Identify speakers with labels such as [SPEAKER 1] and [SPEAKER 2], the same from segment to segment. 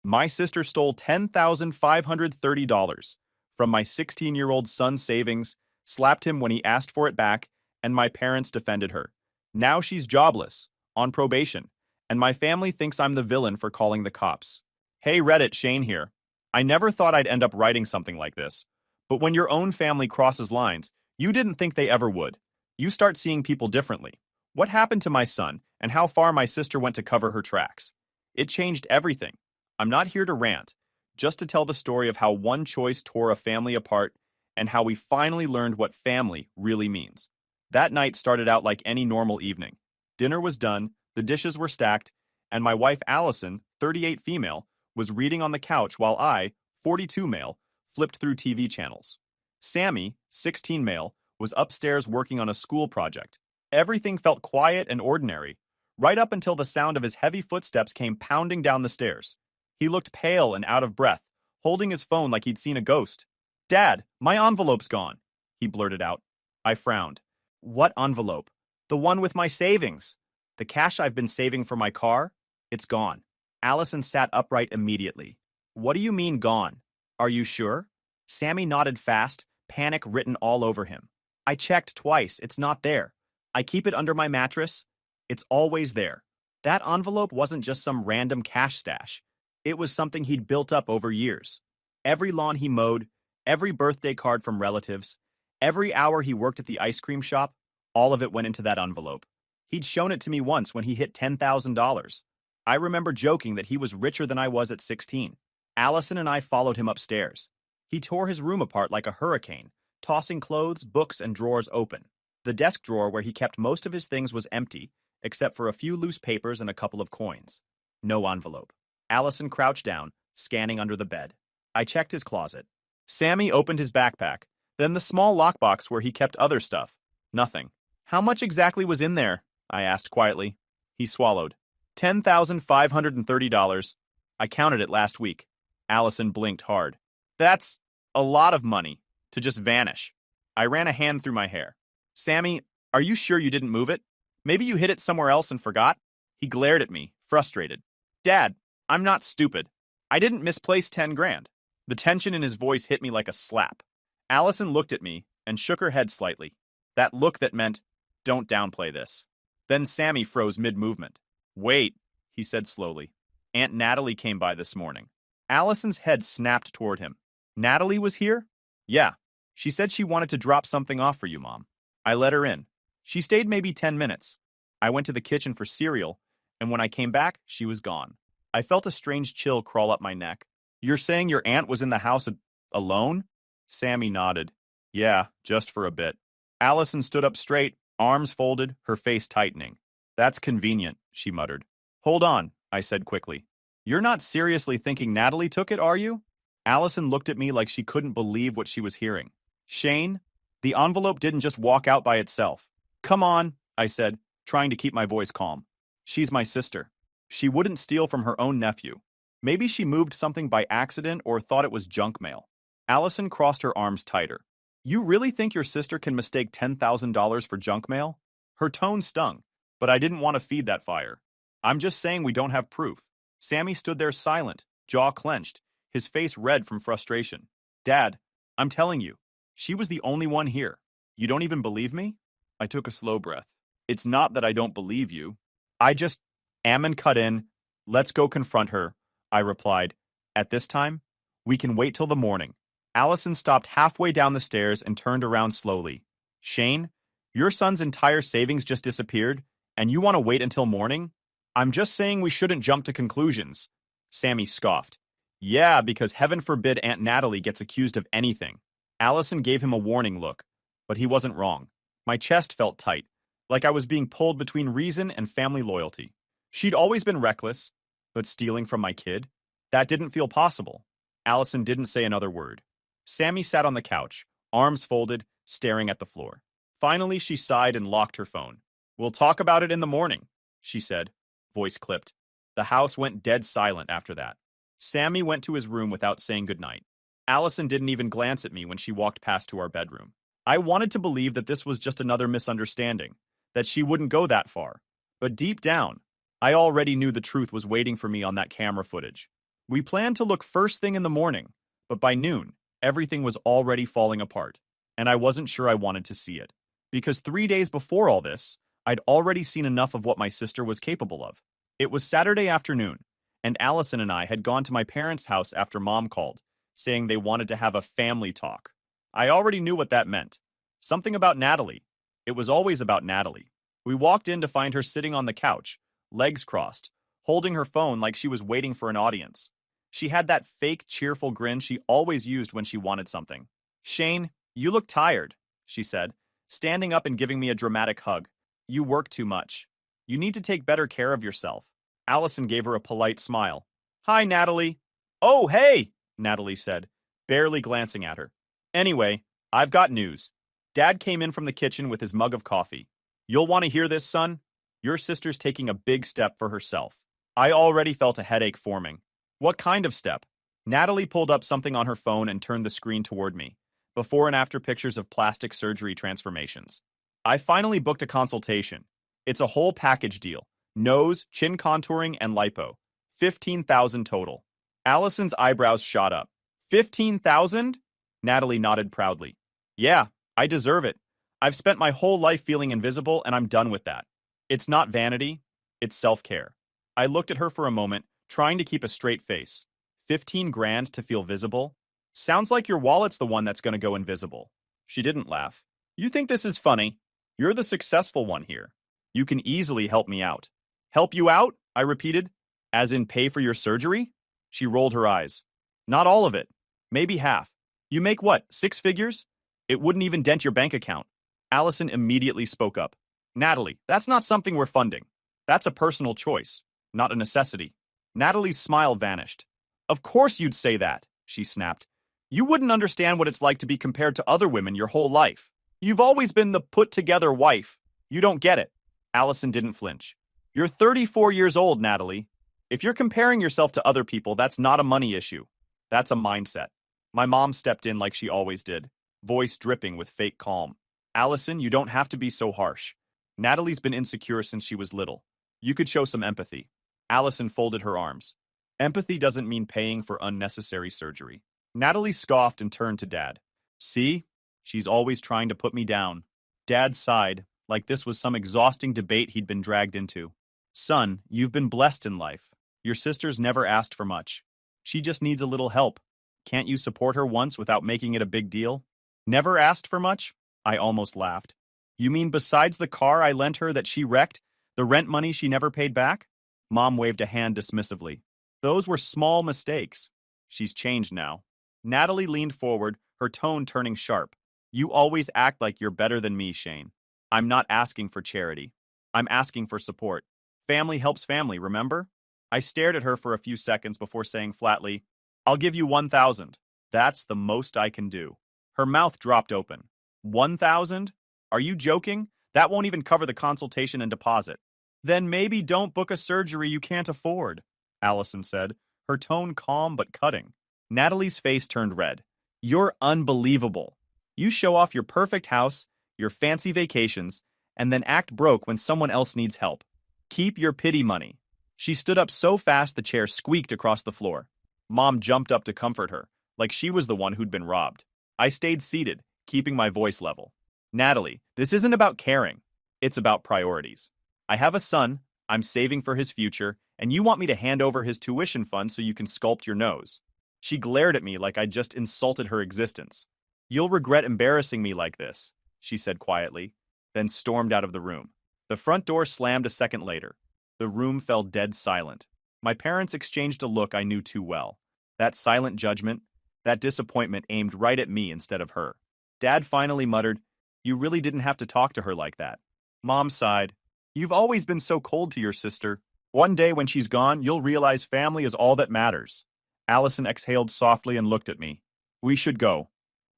[SPEAKER 1] My sister stole $10,530 from my 16-year-old son's savings, slapped him when he asked for it back, and my parents defended her. Now she's jobless, on probation, and my family thinks I'm the villain for calling the cops. Hey Reddit, Shane here. I never thought I'd end up writing something like this. But when your own family crosses lines, you didn't think they ever would. You start seeing people differently. What happened to my son, and how far my sister went to cover her tracks? It changed everything. I'm not here to rant, just to tell the story of how one choice tore a family apart and how we finally learned what family really means. That night started out like any normal evening. Dinner was done, the dishes were stacked, and my wife Allison, 38 female, was reading on the couch while I, 42 male, flipped through TV channels. Sammy, 16 male, was upstairs working on a school project. Everything felt quiet and ordinary, right up until the sound of his heavy footsteps came pounding down the stairs. He looked pale and out of breath, holding his phone like he'd seen a ghost. "Dad, my envelope's gone," he blurted out. I frowned. "What envelope?" "The one with my savings. The cash I've been saving for my car? It's gone." Allison sat upright immediately. "What do you mean gone? Are you sure?" Sammy nodded fast, panic written all over him. "I checked twice. It's not there. I keep it under my mattress. It's always there." That envelope wasn't just some random cash stash. It was something he'd built up over years. Every lawn he mowed, every birthday card from relatives, every hour he worked at the ice cream shop, all of it went into that envelope. He'd shown it to me once when he hit $10,000. I remember joking that he was richer than I was at 16. Allison and I followed him upstairs. He tore his room apart like a hurricane, tossing clothes, books, and drawers open. The desk drawer where he kept most of his things was empty, except for a few loose papers and a couple of coins. No envelope. Allison crouched down, scanning under the bed. I checked his closet. Sammy opened his backpack, then the small lockbox where he kept other stuff. Nothing. "How much exactly was in there?" I asked quietly. He swallowed. $10,530. I counted it last week. Allison blinked hard. "That's a lot of money to just vanish." I ran a hand through my hair. "Sammy, are you sure you didn't move it? Maybe you hid it somewhere else and forgot?" He glared at me, frustrated. "Dad, I'm not stupid. I didn't misplace 10 grand. The tension in his voice hit me like a slap. Allison looked at me and shook her head slightly. That look that meant, don't downplay this. Then Sammy froze mid-movement. "Wait," he said slowly. "Aunt Natalie came by this morning." Allison's head snapped toward him. "Natalie was here?" "Yeah. She said she wanted to drop something off for you, Mom." I let her in. She stayed maybe 10 minutes. I went to the kitchen for cereal, and when I came back, she was gone. I felt a strange chill crawl up my neck. "You're saying your aunt was in the house alone?" Sammy nodded. "Yeah, just for a bit." Allison stood up straight, arms folded, her face tightening. "That's convenient," she muttered. "Hold on," I said quickly. "You're not seriously thinking Natalie took it, are you?" Allison looked at me like she couldn't believe what she was hearing. "Shane, the envelope didn't just walk out by itself." "Come on," I said, trying to keep my voice calm. "She's my sister. She wouldn't steal from her own nephew. Maybe she moved something by accident or thought it was junk mail." Allison crossed her arms tighter. "You really think your sister can mistake $10,000 for junk mail?" Her tone stung, but I didn't want to feed that fire. "I'm just saying we don't have proof." Sammy stood there silent, jaw clenched, his face red from frustration. "Dad, I'm telling you, she was the only one here. You don't even believe me?" I took a slow breath. "It's not that I don't believe you. I just..." Ammon cut in. "Let's go confront her," I replied. "At this time, we can wait till the morning." Allison stopped halfway down the stairs and turned around slowly. "Shane, your son's entire savings just disappeared, and you want to wait until morning?" "I'm just saying we shouldn't jump to conclusions." Sammy scoffed. "Yeah, because heaven forbid Aunt Natalie gets accused of anything." Allison gave him a warning look, but he wasn't wrong. My chest felt tight, like I was being pulled between reason and family loyalty. She'd always been reckless, but stealing from my kid? That didn't feel possible. Allison didn't say another word. Sammy sat on the couch, arms folded, staring at the floor. Finally, she sighed and locked her phone. "We'll talk about it in the morning," she said, voice clipped. The house went dead silent after that. Sammy went to his room without saying goodnight. Allison didn't even glance at me when she walked past to our bedroom. I wanted to believe that this was just another misunderstanding, that she wouldn't go that far. But deep down, I already knew the truth was waiting for me on that camera footage. We planned to look first thing in the morning, but by noon, everything was already falling apart, and I wasn't sure I wanted to see it. Because 3 days before all this, I'd already seen enough of what my sister was capable of. It was Saturday afternoon, and Allison and I had gone to my parents' house after Mom called, saying they wanted to have a family talk. I already knew what that meant. Something about Natalie. It was always about Natalie. We walked in to find her sitting on the couch, legs crossed, holding her phone like she was waiting for an audience. She had that fake, cheerful grin she always used when she wanted something. "Shane, you look tired," she said, standing up and giving me a dramatic hug. "You work too much. You need to take better care of yourself." Allison gave her a polite smile. "Hi, Natalie." "Oh, hey," Natalie said, barely glancing at her. "Anyway, I've got news. Dad came in from the kitchen with his mug of coffee. You'll want to hear this, son. Your sister's taking a big step for herself." I already felt a headache forming. What kind of step? Natalie pulled up something on her phone and turned the screen toward me. Before and after pictures of plastic surgery transformations. I finally booked a consultation. It's a whole package deal. Nose, chin contouring, and lipo. 15,000 total. Allison's eyebrows shot up. 15,000? Natalie nodded proudly. "Yeah, I deserve it. I've spent my whole life feeling invisible, and I'm done with that. It's not vanity, it's self-care." I looked at her for a moment, trying to keep a straight face. 15 grand to feel visible? Sounds like your wallet's the one that's going to go invisible. She didn't laugh. "You think this is funny? You're the successful one here. You can easily help me out." "Help you out?" I repeated. "As in pay for your surgery?" She rolled her eyes. "Not all of it. Maybe half. You make what, 6 figures? It wouldn't even dent your bank account." Allison immediately spoke up. "Natalie, that's not something we're funding. That's a personal choice, not a necessity." Natalie's smile vanished. "Of course you'd say that," she snapped. "You wouldn't understand what it's like to be compared to other women your whole life. You've always been the put-together wife. You don't get it." Allison didn't flinch. "You're 34 years old, Natalie. If you're comparing yourself to other people, that's not a money issue. That's a mindset." My mom stepped in like she always did, voice dripping with fake calm. "Allison, you don't have to be so harsh. Natalie's been insecure since she was little. You could show some empathy." Allison folded her arms. "Empathy doesn't mean paying for unnecessary surgery." Natalie scoffed and turned to Dad. "See? She's always trying to put me down." Dad sighed, like this was some exhausting debate he'd been dragged into. "Son, you've been blessed in life. Your sister's never asked for much. She just needs a little help. Can't you support her once without making it a big deal?" "Never asked for much?" I almost laughed. "You mean besides the car I lent her that she wrecked, the rent money she never paid back?" Mom waved a hand dismissively. "Those were small mistakes. She's changed now." Natalie leaned forward, her tone turning sharp. "You always act like you're better than me, Shane. I'm not asking for charity. I'm asking for support. Family helps family, remember?" I stared at her for a few seconds before saying flatly, "I'll give you 1,000. That's the most I can do." Her mouth dropped open. 1,000? Are you joking? That won't even cover the consultation and deposit. "Then maybe don't book a surgery you can't afford," Allison said, her tone calm but cutting. Natalie's face turned red. "You're unbelievable. You show off your perfect house, your fancy vacations, and then act broke when someone else needs help. Keep your pity money." She stood up so fast the chair squeaked across the floor. Mom jumped up to comfort her, like she was the one who'd been robbed. I stayed seated, keeping my voice level. "Natalie, this isn't about caring. It's about priorities. I have a son, I'm saving for his future, and you want me to hand over his tuition fund so you can sculpt your nose." She glared at me like I'd just insulted her existence. "You'll regret embarrassing me like this," she said quietly, then stormed out of the room. The front door slammed a second later. The room fell dead silent. My parents exchanged a look I knew too well. That silent judgment, that disappointment aimed right at me instead of her. Dad finally muttered, "You really didn't have to talk to her like that." Mom sighed. "You've always been so cold to your sister. One day when she's gone, you'll realize family is all that matters." Allison exhaled softly and looked at me. "We should go."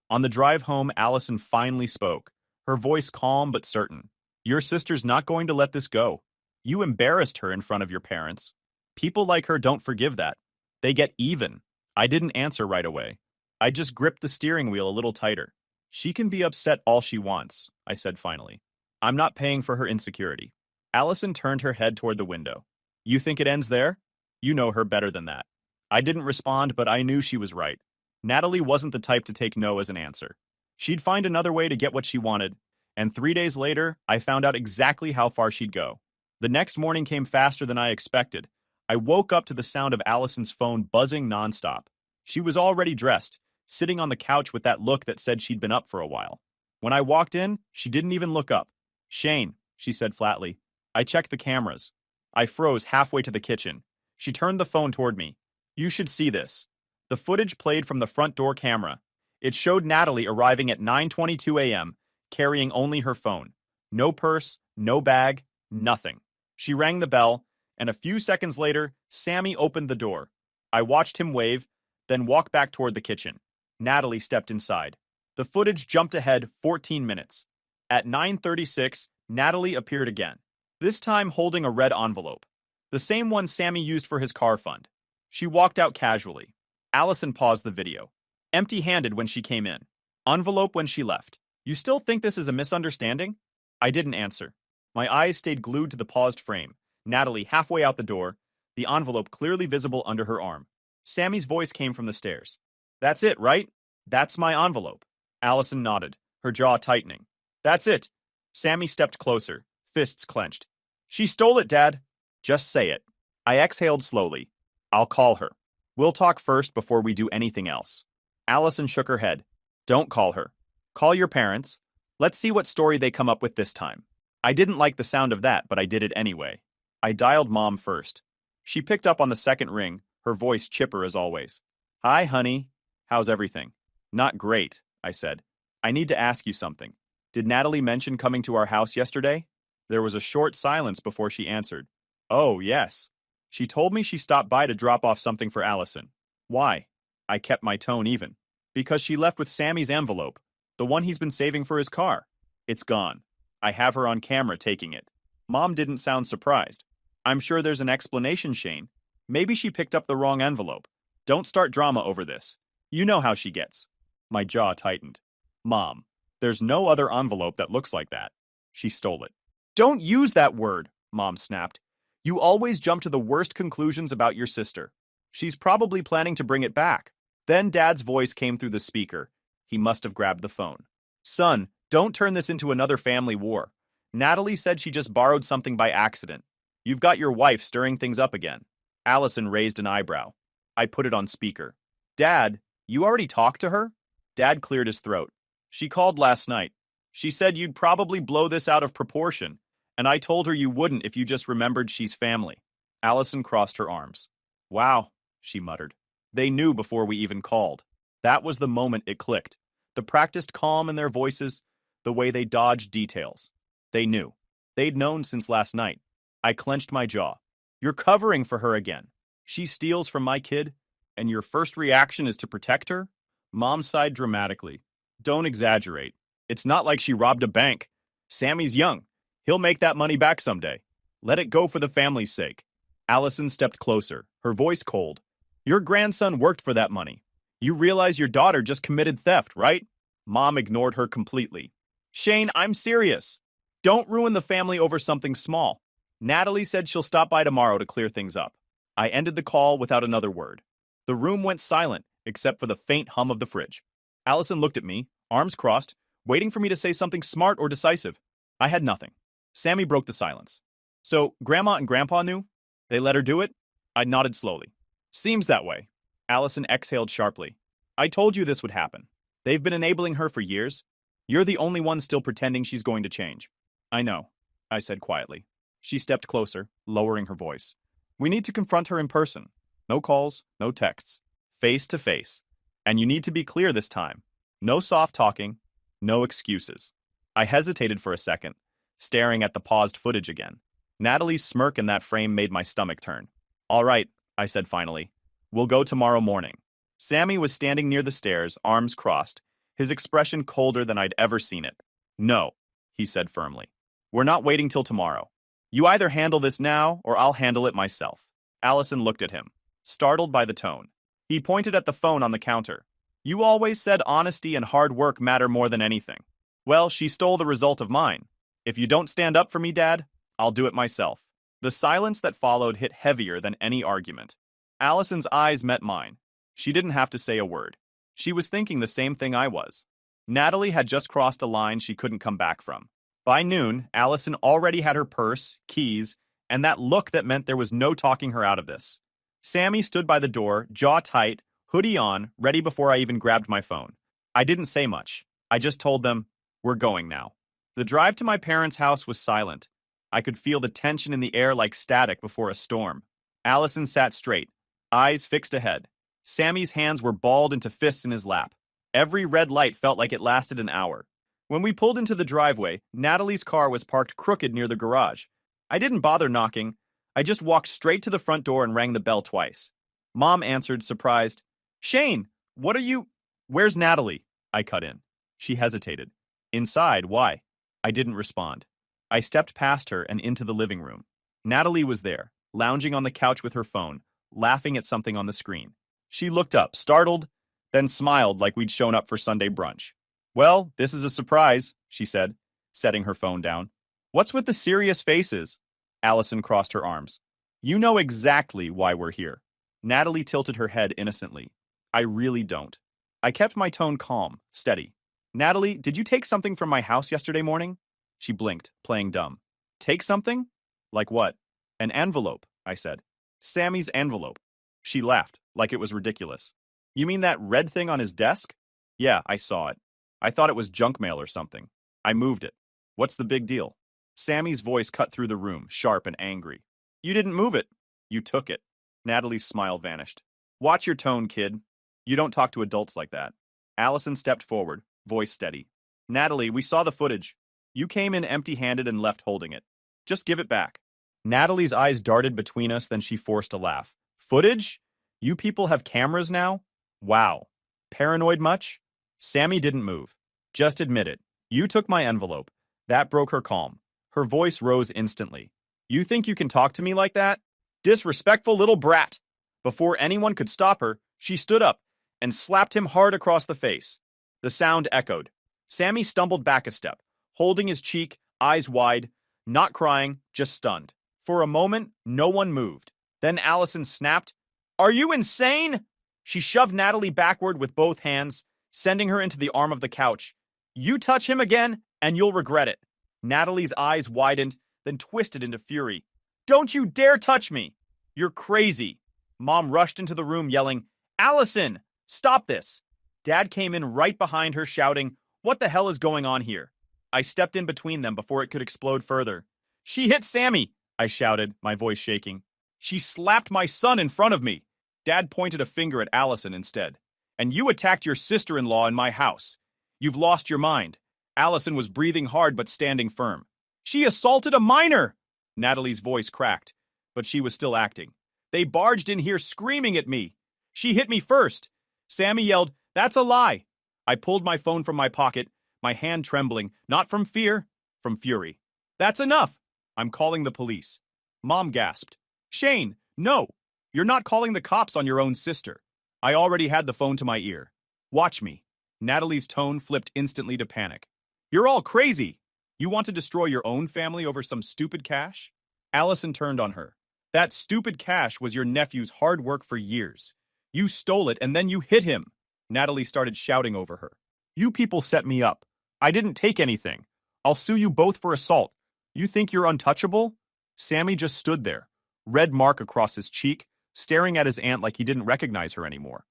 [SPEAKER 1] On the drive home, Allison finally spoke, her voice calm but certain. "Your sister's not going to let this go. You embarrassed her in front of your parents. People like her don't forgive that. They get even." I didn't answer right away. I just gripped the steering wheel a little tighter. "She can be upset all she wants," I said finally. "I'm not paying for her insecurity." Allison turned her head toward the window. "You think it ends there? You know her better than that." I didn't respond, but I knew she was right. Natalie wasn't the type to take no as an answer. She'd find another way to get what she wanted, and 3 days later, I found out exactly how far she'd go. The next morning came faster than I expected. I woke up to the sound of Allison's phone buzzing nonstop. She was already dressed, sitting on the couch with that look that said she'd been up for a while. When I walked in, she didn't even look up. "Shane," she said flatly. I checked the cameras. I froze halfway to the kitchen. She turned the phone toward me. "You should see this." The footage played from the front door camera. It showed Natalie arriving at 9:22 a.m., carrying only her phone. No purse, no bag, nothing. She rang the bell, and a few seconds later, Sammy opened the door. I watched him wave, then walk back toward the kitchen. Natalie stepped inside. The footage jumped ahead 14 minutes. At 9:36, Natalie appeared again, this time holding a red envelope, the same one Sammy used for his car fund. She walked out casually. Allison paused the video. Empty-handed when she came in. Envelope when she left. "You still think this is a misunderstanding?" I didn't answer. My eyes stayed glued to the paused frame. Natalie halfway out the door, the envelope clearly visible under her arm. Sammy's voice came from the stairs. "That's it, right? That's my envelope." Allison nodded, her jaw tightening. "That's it." Sammy stepped closer, fists clenched. "She stole it, Dad." "Just say it." I exhaled slowly. "I'll call her. We'll talk first before we do anything else." Allison shook her head. "Don't call her. Call your parents. Let's see what story they come up with this time." I didn't like the sound of that, but I did it anyway. I dialed Mom first. She picked up on the second ring, her voice chipper as always. "Hi, honey. How's everything?" "Not great," I said. "I need to ask you something. Did Natalie mention coming to our house yesterday?" There was a short silence before she answered. "Oh, yes. She told me she stopped by to drop off something for Allison." "Why?" I kept my tone even. "Because she left with Sammy's envelope, the one he's been saving for his car. It's gone. I have her on camera taking it." Mom didn't sound surprised. "I'm sure there's an explanation, Shane. Maybe she picked up the wrong envelope. Don't start drama over this. You know how she gets." My jaw tightened. "Mom, there's no other envelope that looks like that. She stole it." "Don't use that word," Mom snapped. "You always jump to the worst conclusions about your sister. She's probably planning to bring it back." Then Dad's voice came through the speaker. He must have grabbed the phone. "Son, don't turn this into another family war. Natalie said she just borrowed something by accident. You've got your wife stirring things up again." Allison raised an eyebrow. I put it on speaker. "Dad, you already talked to her?" Dad cleared his throat. "She called last night. She said you'd probably blow this out of proportion, and I told her you wouldn't if you just remembered she's family." Allison crossed her arms. "Wow," she muttered. "They knew before we even called." That was the moment it clicked. The practiced calm in their voices, the way they dodged details. They knew. They'd known since last night. I clenched my jaw. "You're covering for her again. She steals from my kid, and your first reaction is to protect her?" Mom sighed dramatically. "Don't exaggerate. It's not like she robbed a bank. Sammy's young. He'll make that money back someday. Let it go for the family's sake." Allison stepped closer, her voice cold. "Your grandson worked for that money. You realize your daughter just committed theft, right?" Mom ignored her completely. "Shane, I'm serious. Don't ruin the family over something small. Natalie said she'll stop by tomorrow to clear things up." I ended the call without another word. The room went silent, except for the faint hum of the fridge. Allison looked at me, arms crossed, waiting for me to say something smart or decisive. I had nothing. Sammy broke the silence. "So, Grandma and Grandpa knew? They let her do it?" I nodded slowly. "Seems that way." Allison exhaled sharply. "I told you this would happen. They've been enabling her for years. You're the only one still pretending she's going to change." "I know," I said quietly. She stepped closer, lowering her voice. "We need to confront her in person. No calls, no texts. Face to face. And you need to be clear this time. No soft talking, no excuses." I hesitated for a second, staring at the paused footage again. Natalie's smirk in that frame made my stomach turn. "All right," I said finally. "We'll go tomorrow morning." Sammy was standing near the stairs, arms crossed, his expression colder than I'd ever seen it. "No," he said firmly. "We're not waiting till tomorrow. You either handle this now, or I'll handle it myself." Allison looked at him, startled by the tone. He pointed at the phone on the counter. "You always said honesty and hard work matter more than anything. Well, she stole the result of mine. If you don't stand up for me, Dad, I'll do it myself." The silence that followed hit heavier than any argument. Allison's eyes met mine. She didn't have to say a word. She was thinking the same thing I was. Natalie had just crossed a line she couldn't come back from. By noon, Allison already had her purse, keys, and that look that meant there was no talking her out of this. Sammy stood by the door, jaw tight, hoodie on, ready before I even grabbed my phone. I didn't say much. I just told them, we're going now. The drive to my parents' house was silent. I could feel the tension in the air like static before a storm. Allison sat straight, eyes fixed ahead. Sammy's hands were balled into fists in his lap. Every red light felt like it lasted an hour. When we pulled into the driveway, Natalie's car was parked crooked near the garage. I didn't bother knocking. I just walked straight to the front door and rang the bell twice. Mom answered, surprised. Shane, what are you... Where's Natalie? I cut in. She hesitated. Inside, why? I didn't respond. I stepped past her and into the living room. Natalie was there, lounging on the couch with her phone, laughing at something on the screen. She looked up, startled, then smiled like we'd shown up for Sunday brunch. Well, this is a surprise, she said, setting her phone down. What's with the serious faces? Allison crossed her arms. You know exactly why we're here. Natalie tilted her head innocently. I really don't. I kept my tone calm, steady. Natalie, did you take something from my house yesterday morning? She blinked, playing dumb. Take something? Like what? An envelope, I said. Sammy's envelope. She laughed, like it was ridiculous. You mean that red thing on his desk? Yeah, I saw it. I thought it was junk mail or something. I moved it. What's the big deal? Sammy's voice cut through the room, sharp and angry. You didn't move it. You took it. Natalie's smile vanished. Watch your tone, kid. You don't talk to adults like that. Allison stepped forward, voice steady. Natalie, we saw the footage. You came in empty-handed and left holding it. Just give it back. Natalie's eyes darted between us, then she forced a laugh. Footage? You people have cameras now? Wow. Paranoid much? Sammy didn't move. Just admit it. You took my envelope. That broke her calm. Her voice rose instantly. You think you can talk to me like that? Disrespectful little brat. Before anyone could stop her, she stood up and slapped him hard across the face. The sound echoed. Sammy stumbled back a step, holding his cheek, eyes wide, not crying, just stunned. For a moment, no one moved. Then Allison snapped, Are you insane? She shoved Natalie backward with both hands, sending her into the arm of the couch. You touch him again, and you'll regret it. Natalie's eyes widened, then twisted into fury. Don't you dare touch me! You're crazy. Mom rushed into the room yelling, Allison, stop this. Dad came in right behind her shouting, What the hell is going on here? I stepped in between them before it could explode further. She hit Sammy, I shouted, my voice shaking. She slapped my son in front of me. Dad pointed a finger at Allison instead. And you attacked your sister-in-law in my house. You've lost your mind. Allison was breathing hard but standing firm. She assaulted a minor! Natalie's voice cracked, but she was still acting. They barged in here screaming at me. She hit me first. Sammy yelled, That's a lie. I pulled my phone from my pocket, my hand trembling, not from fear, from fury. That's enough. I'm calling the police. Mom gasped. Shane, no. You're not calling the cops on your own sister. I already had the phone to my ear. Watch me. Natalie's tone flipped instantly to panic. You're all crazy. You want to destroy your own family over some stupid cash? Allison turned on her. That stupid cash was your nephew's hard work for years. You stole it and then you hit him. Natalie started shouting over her. You people set me up. I didn't take anything. I'll sue you both for assault. You think you're untouchable? Sammy just stood there, red mark across his cheek, staring at his aunt like he didn't recognize her anymore.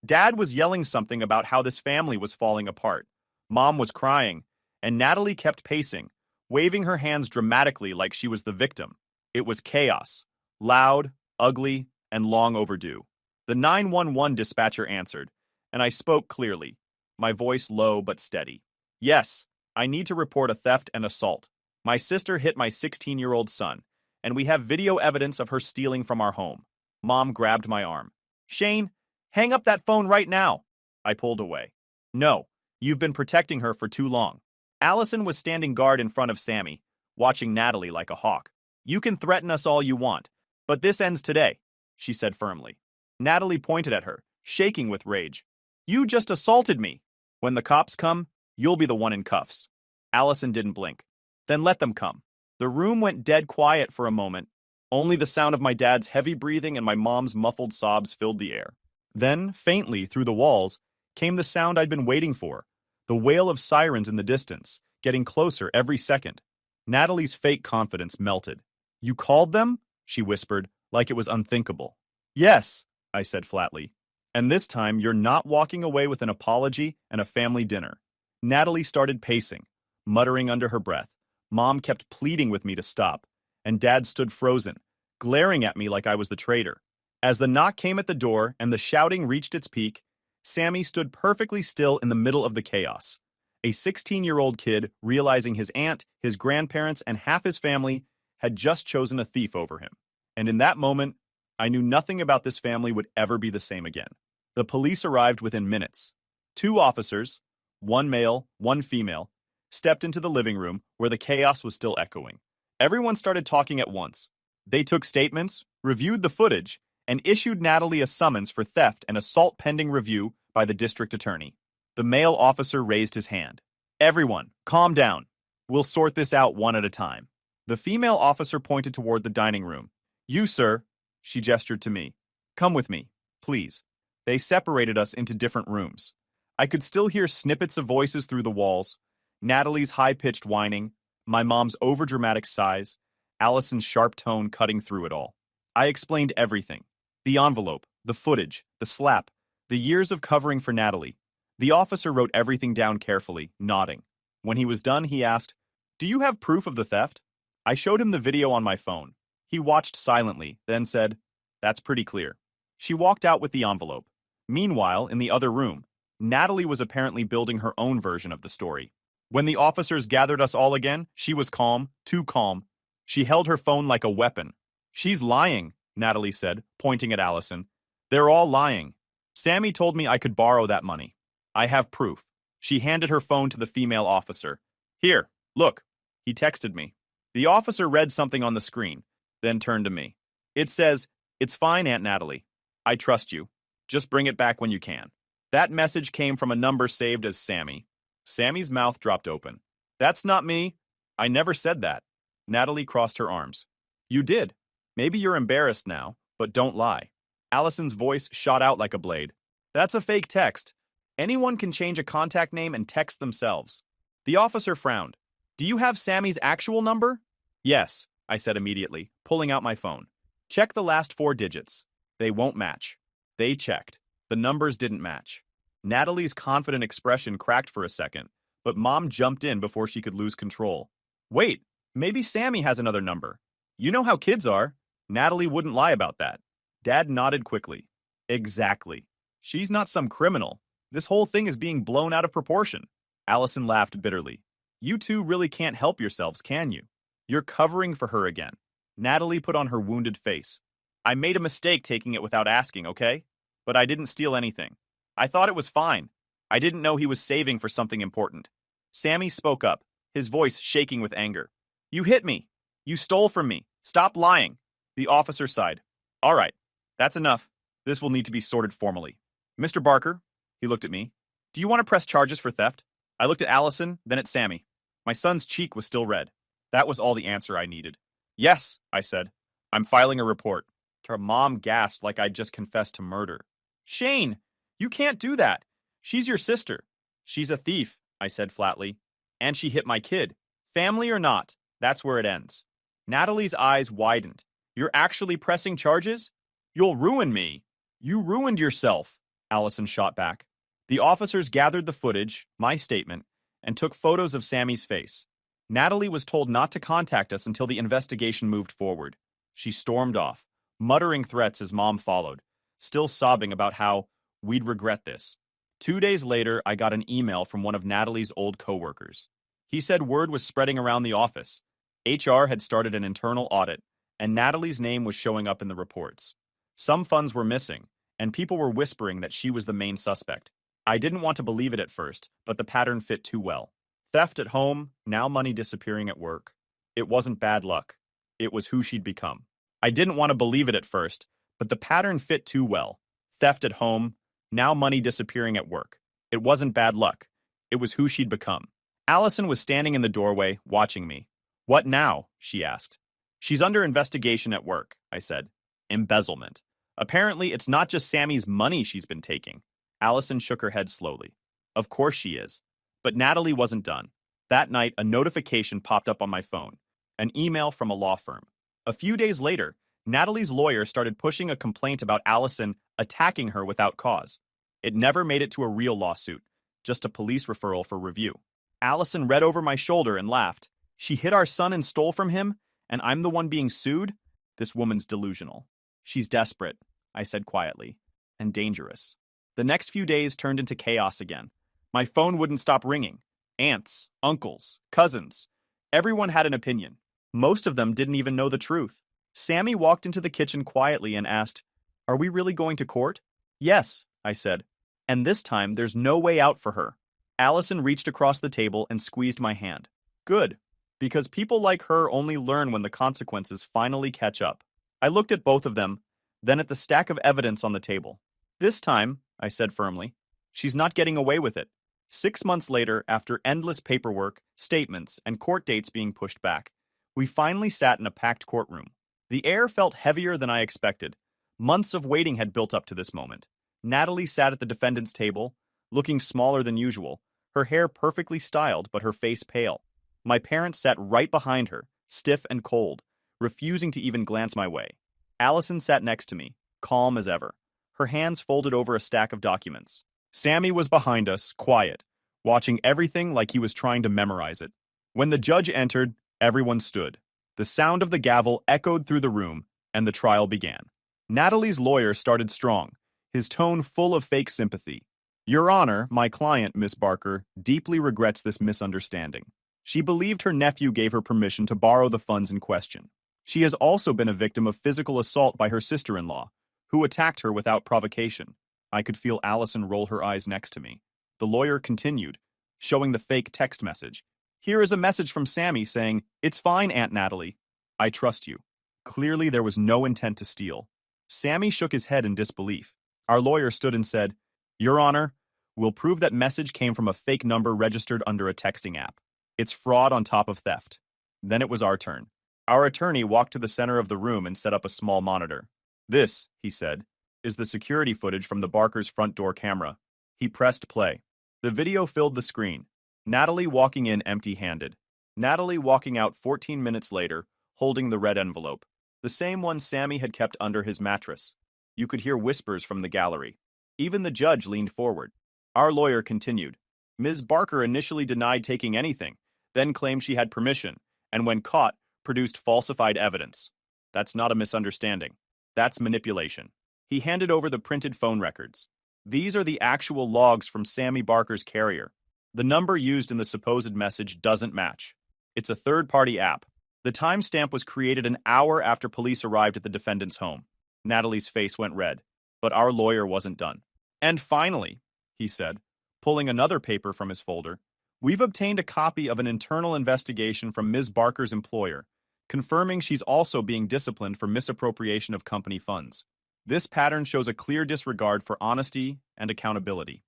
[SPEAKER 1] Dad was yelling something about how this family was falling apart. Mom was crying, and Natalie kept pacing, waving her hands dramatically like she was the victim. It was chaos, loud, ugly, and long overdue. The 911 dispatcher answered, and I spoke clearly, my voice low but steady. Yes, I need to report a theft and assault. My sister hit my 16-year-old son, and we have video evidence of her stealing from our home. Mom grabbed my arm. Shane, hang up that phone right now. I pulled away. No, you've been protecting her for too long. Allison was standing guard in front of Sammy, watching Natalie like a hawk. You can threaten us all you want, but this ends today, she said firmly. Natalie pointed at her, shaking with rage. You just assaulted me. When the cops come, you'll be the one in cuffs. Allison didn't blink. Then let them come. The room went dead quiet for a moment. Only the sound of my dad's heavy breathing and my mom's muffled sobs filled the air. Then, faintly, through the walls, came the sound I'd been waiting for, the wail of sirens in the distance, getting closer every second. Natalie's fake confidence melted. You called them? She whispered, like it was unthinkable. Yes, I said flatly. And this time you're not walking away with an apology and a family dinner. Natalie started pacing, muttering under her breath. Mom kept pleading with me to stop, and Dad stood frozen, glaring at me like I was the traitor. As the knock came at the door and the shouting reached its peak, Sammy stood perfectly still in the middle of the chaos. A 16-year-old kid realizing his aunt, his grandparents, and half his family had just chosen a thief over him. And in that moment, I knew nothing about this family would ever be the same again. The police arrived within minutes. 2 officers, one male, one female, stepped into the living room where the chaos was still echoing. Everyone started talking at once. They took statements, reviewed the footage, and issued Natalie a summons for theft and assault pending review by the district attorney. The male officer raised his hand. Everyone, calm down. We'll sort this out one at a time. The female officer pointed toward the dining room. You, sir, she gestured to me. Come with me, please. They separated us into different rooms. I could still hear snippets of voices through the walls, Natalie's high-pitched whining, my mom's overdramatic sighs, Allison's sharp tone cutting through it all. I explained everything. The envelope, the footage, the slap, the years of covering for Natalie. The officer wrote everything down carefully, nodding. When he was done, he asked, Do you have proof of the theft? I showed him the video on my phone. He watched silently, then said, That's pretty clear. She walked out with the envelope. Meanwhile, in the other room, Natalie was apparently building her own version of the story. When the officers gathered us all again, she was calm, too calm. She held her phone like a weapon. She's lying, Natalie said, pointing at Allison. They're all lying. Sammy told me I could borrow that money. I have proof. She handed her phone to the female officer. Here, look. He texted me. The officer read something on the screen, then turned to me. It says, It's fine, Aunt Natalie. I trust you. Just bring it back when you can. That message came from a number saved as Sammy. Sammy's mouth dropped open. That's not me. I never said that. Natalie crossed her arms. You did. Maybe you're embarrassed now, but don't lie. Allison's voice shot out like a blade. That's a fake text. Anyone can change a contact name and text themselves. The officer frowned. Do you have Sammy's actual number? Yes, I said immediately, pulling out my phone. Check the last 4 digits. They won't match. They checked. The numbers didn't match. Natalie's confident expression cracked for a second, but Mom jumped in before she could lose control. Wait, maybe Sammy has another number. You know how kids are. Natalie wouldn't lie about that. Dad nodded quickly. Exactly. She's not some criminal. This whole thing is being blown out of proportion. Allison laughed bitterly. You two really can't help yourselves, can you? You're covering for her again. Natalie put on her wounded face. I made a mistake taking it without asking, okay? But I didn't steal anything. I thought it was fine. I didn't know he was saving for something important. Sammy spoke up, his voice shaking with anger. You hit me. You stole from me. Stop lying. The officer sighed. All right, that's enough. This will need to be sorted formally. Mr. Barker, he looked at me. Do you want to press charges for theft? I looked at Allison, then at Sammy. My son's cheek was still red. That was all the answer I needed. Yes, I said. I'm filing a report. Her mom gasped like I'd just confessed to murder. Shane, you can't do that. She's your sister. She's a thief, I said flatly. And she hit my kid. Family or not, that's where it ends. Natalie's eyes widened. You're actually pressing charges? You'll ruin me. You ruined yourself, Allison shot back. The officers gathered the footage, my statement, and took photos of Sammy's face. Natalie was told not to contact us until the investigation moved forward. She stormed off, muttering threats as Mom followed, still sobbing about how we'd regret this. 2 days later, I got an email from one of Natalie's old coworkers. He said word was spreading around the office. HR had started an internal audit, and Natalie's name was showing up in the reports. Some funds were missing, and people were whispering that she was the main suspect. I didn't want to believe it at first, but the pattern fit too well. Theft at home, now money disappearing at work. It wasn't bad luck. It was who she'd become. I didn't want to believe it at first, but the pattern fit too well. Theft at home, now money disappearing at work. It wasn't bad luck. It was who she'd become. Allison was standing in the doorway, watching me. What now? She asked. She's under investigation at work, I said. Embezzlement. Apparently, it's not just Sammy's money she's been taking. Allison shook her head slowly. Of course she is. But Natalie wasn't done. That night, a notification popped up on my phone. An email from a law firm. A few days later, Natalie's lawyer started pushing a complaint about Allison attacking her without cause. It never made it to a real lawsuit, just a police referral for review. Allison read over my shoulder and laughed. She hit our son and stole from him, and I'm the one being sued? This woman's delusional. She's desperate, I said quietly, and dangerous. The next few days turned into chaos again. My phone wouldn't stop ringing. Aunts, uncles, cousins. Everyone had an opinion. Most of them didn't even know the truth. Sammy walked into the kitchen quietly and asked, "Are we really going to court?" "Yes," I said. "And this time there's no way out for her." Allison reached across the table and squeezed my hand. Good, because people like her only learn when the consequences finally catch up. I looked at both of them, then at the stack of evidence on the table. This time, I said firmly, she's not getting away with it. 6 months later, after endless paperwork, statements, and court dates being pushed back, we finally sat in a packed courtroom. The air felt heavier than I expected. Months of waiting had built up to this moment. Natalie sat at the defendant's table, looking smaller than usual, her hair perfectly styled but her face pale. My parents sat right behind her, stiff and cold, refusing to even glance my way. Allison sat next to me, calm as ever, her hands folded over a stack of documents. Sammy was behind us, quiet, watching everything like he was trying to memorize it. When the judge entered, everyone stood. The sound of the gavel echoed through the room, and the trial began. Natalie's lawyer started strong, his tone full of fake sympathy. "Your Honor, my client, Miss Barker, deeply regrets this misunderstanding. She believed her nephew gave her permission to borrow the funds in question. She has also been a victim of physical assault by her sister-in-law, who attacked her without provocation." I could feel Allison roll her eyes next to me. The lawyer continued, showing the fake text message. "Here is a message from Sammy saying, 'It's fine, Aunt Natalie. I trust you.'" Clearly, there was no intent to steal. Sammy shook his head in disbelief. Our lawyer stood and said, "Your Honor, we'll prove that message came from a fake number registered under a texting app. It's fraud on top of theft." Then it was our turn. Our attorney walked to the center of the room and set up a small monitor. "This," he said, "is the security footage from the Barkers' front door camera." He pressed play. The video filled the screen. Natalie walking in empty-handed. Natalie walking out 14 minutes later, holding the red envelope. The same one Sammy had kept under his mattress. You could hear whispers from the gallery. Even the judge leaned forward. Our lawyer continued. "Ms. Barker initially denied taking anything, then claimed she had permission, and when caught, produced falsified evidence. That's not a misunderstanding. That's manipulation." He handed over the printed phone records. "These are the actual logs from Sammy Barker's carrier. The number used in the supposed message doesn't match. It's a third-party app. The timestamp was created an hour after police arrived at the defendant's home." Natalie's face went red, but our lawyer wasn't done. "And finally," he said, pulling another paper from his folder, "we've obtained a copy of an internal investigation from Ms. Barker's employer, confirming she's also being disciplined for misappropriation of company funds. This pattern shows a clear disregard for honesty and accountability."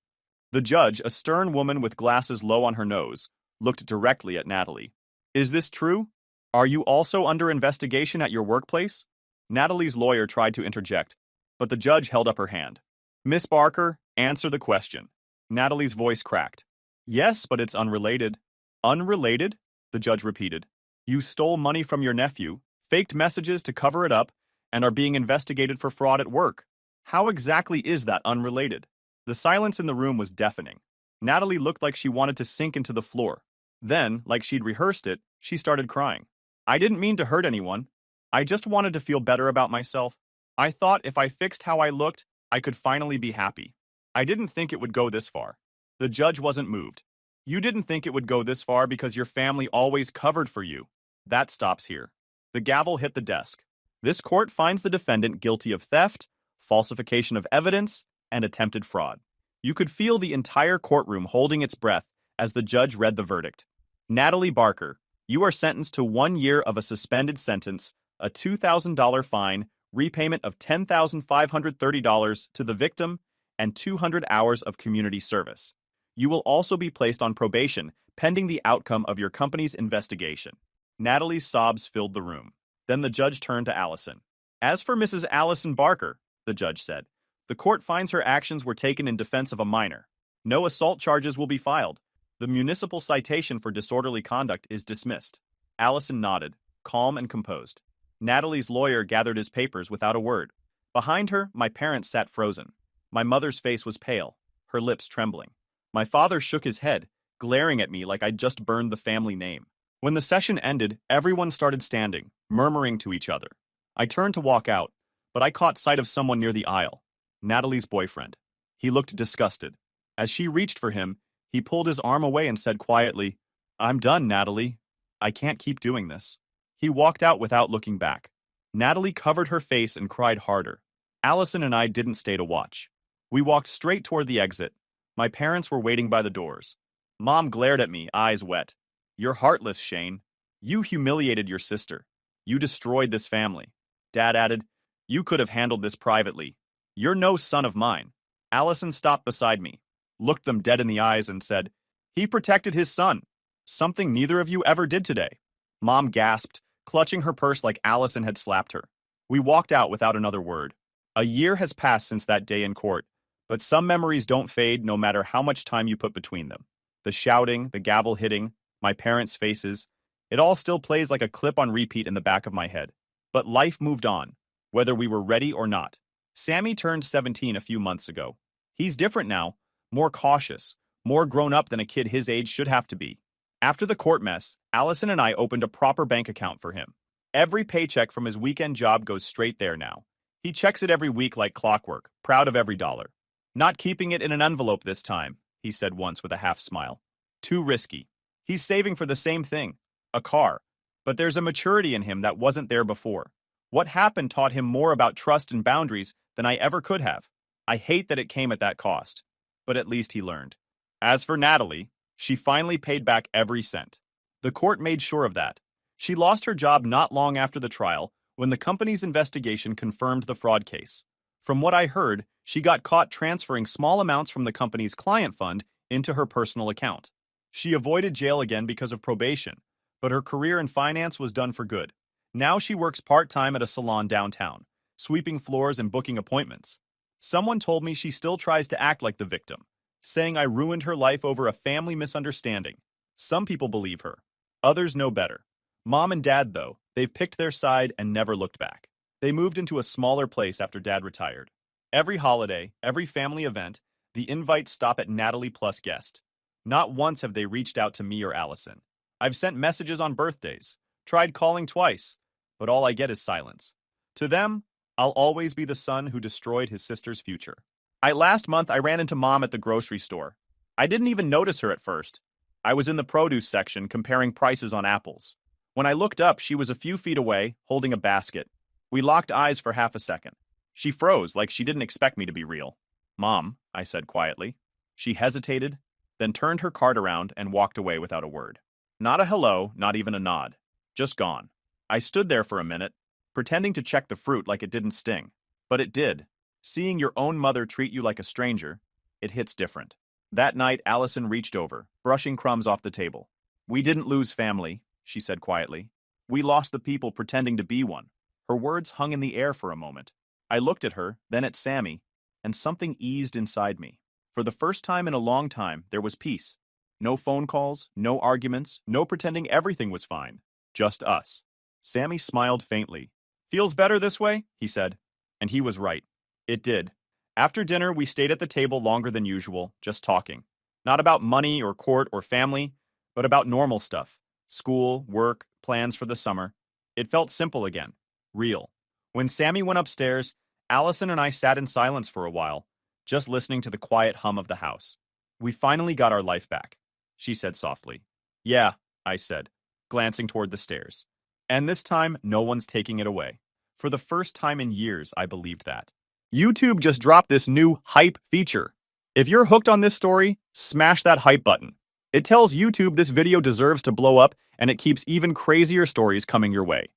[SPEAKER 1] The judge, a stern woman with glasses low on her nose, looked directly at Natalie. "Is this true? Are you also under investigation at your workplace?" Natalie's lawyer tried to interject, but the judge held up her hand. "Miss Barker, answer the question." Natalie's voice cracked. "Yes, but it's unrelated." "Unrelated?" the judge repeated. "You stole money from your nephew, faked messages to cover it up, and are being investigated for fraud at work. How exactly is that unrelated?" The silence in the room was deafening. Natalie looked like she wanted to sink into the floor. Then, like she'd rehearsed it, she started crying. "I didn't mean to hurt anyone. I just wanted to feel better about myself. I thought if I fixed how I looked, I could finally be happy. I didn't think it would go this far." The judge wasn't moved. "You didn't think it would go this far because your family always covered for you. That stops here." The gavel hit the desk. "This court finds the defendant guilty of theft, falsification of evidence, and attempted fraud." You could feel the entire courtroom holding its breath as the judge read the verdict. "Natalie Barker, you are sentenced to 1 year of a suspended sentence, a $2,000 fine, repayment of $10,530 to the victim, and 200 hours of community service. You will also be placed on probation pending the outcome of your company's investigation." Natalie's sobs filled the room. Then the judge turned to Allison. As for Mrs. Allison Barker, the judge said, the court finds her actions were taken in defense of a minor. No assault charges will be filed. The municipal citation for disorderly conduct is dismissed. Allison nodded, calm and composed. Natalie's lawyer gathered his papers without a word. Behind her, my parents sat frozen. My mother's face was pale, her lips trembling. My father shook his head, glaring at me like I'd just burned the family name. When the session ended, everyone started standing, murmuring to each other. I turned to walk out, but I caught sight of someone near the aisle. Natalie's boyfriend. He looked disgusted. As she reached for him, he pulled his arm away and said quietly, "I'm done, Natalie. I can't keep doing this." He walked out without looking back. Natalie covered her face and cried harder. Allison and I didn't stay to watch. We walked straight toward the exit. My parents were waiting by the doors. Mom glared at me, eyes wet. "You're heartless, Shane. You humiliated your sister. You destroyed this family." Dad added, "You could have handled this privately. You're no son of mine." Allison stopped beside me, looked them dead in the eyes and said, "He protected his son. Something neither of you ever did today." Mom gasped, clutching her purse like Allison had slapped her. We walked out without another word. A year has passed since that day in court, but some memories don't fade no matter how much time you put between them. The shouting, the gavel hitting, my parents' faces, it all still plays like a clip on repeat in the back of my head. But life moved on, whether we were ready or not. Sammy turned 17 a few months ago. He's different now, more cautious, more grown up than a kid his age should have to be. After the court mess, Allison and I opened a proper bank account for him. Every paycheck from his weekend job goes straight there now. He checks it every week like clockwork, proud of every dollar. "Not keeping it in an envelope this time," he said once with a half smile. "Too risky." He's saving for the same thing, a car. But there's a maturity in him that wasn't there before. What happened taught him more about trust and boundaries than I ever could have. I hate that it came at that cost. But at least he learned. As for Natalie, she finally paid back every cent. The court made sure of that. She lost her job not long after the trial when the company's investigation confirmed the fraud case. From what I heard, she got caught transferring small amounts from the company's client fund into her personal account. She avoided jail again because of probation, but her career in finance was done for good. Now she works part-time at a salon downtown, sweeping floors and booking appointments. Someone told me she still tries to act like the victim, saying I ruined her life over a family misunderstanding. Some people believe her. Others know better. Mom and Dad, though, they've picked their side and never looked back. They moved into a smaller place after Dad retired. Every holiday, every family event, the invites stop at Natalie plus guest. Not once have they reached out to me or Allison. I've sent messages on birthdays, tried calling twice, but all I get is silence. To them, I'll always be the son who destroyed his sister's future. Last month, I ran into Mom at the grocery store. I didn't even notice her at first. I was in the produce section comparing prices on apples. When I looked up, she was a few feet away, holding a basket. We locked eyes for half a second. She froze like she didn't expect me to be real. "Mom," I said quietly. She hesitated, then turned her cart around and walked away without a word. Not a hello, not even a nod. Just gone. I stood there for a minute, pretending to check the fruit like it didn't sting. But it did. Seeing your own mother treat you like a stranger, it hits different. That night, Allison reached over, brushing crumbs off the table. "We didn't lose family," she said quietly. "We lost the people pretending to be one." Her words hung in the air for a moment. I looked at her, then at Sammy, and something eased inside me. For the first time in a long time, there was peace. No phone calls, no arguments, no pretending everything was fine. Just us. Sammy smiled faintly. "Feels better this way?" he said. And he was right. It did. After dinner, we stayed at the table longer than usual, just talking. Not about money or court or family, but about normal stuff. School, work, plans for the summer. It felt simple again. Real. When Sammy went upstairs, Allison and I sat in silence for a while, just listening to the quiet hum of the house. "We finally got our life back," she said softly. "Yeah," I said, glancing toward the stairs. "And this time, no one's taking it away." For the first time in years, I believed that. YouTube just dropped this new hype feature. If you're hooked on this story, smash that hype button. It tells YouTube this video deserves to blow up, and it keeps even crazier stories coming your way.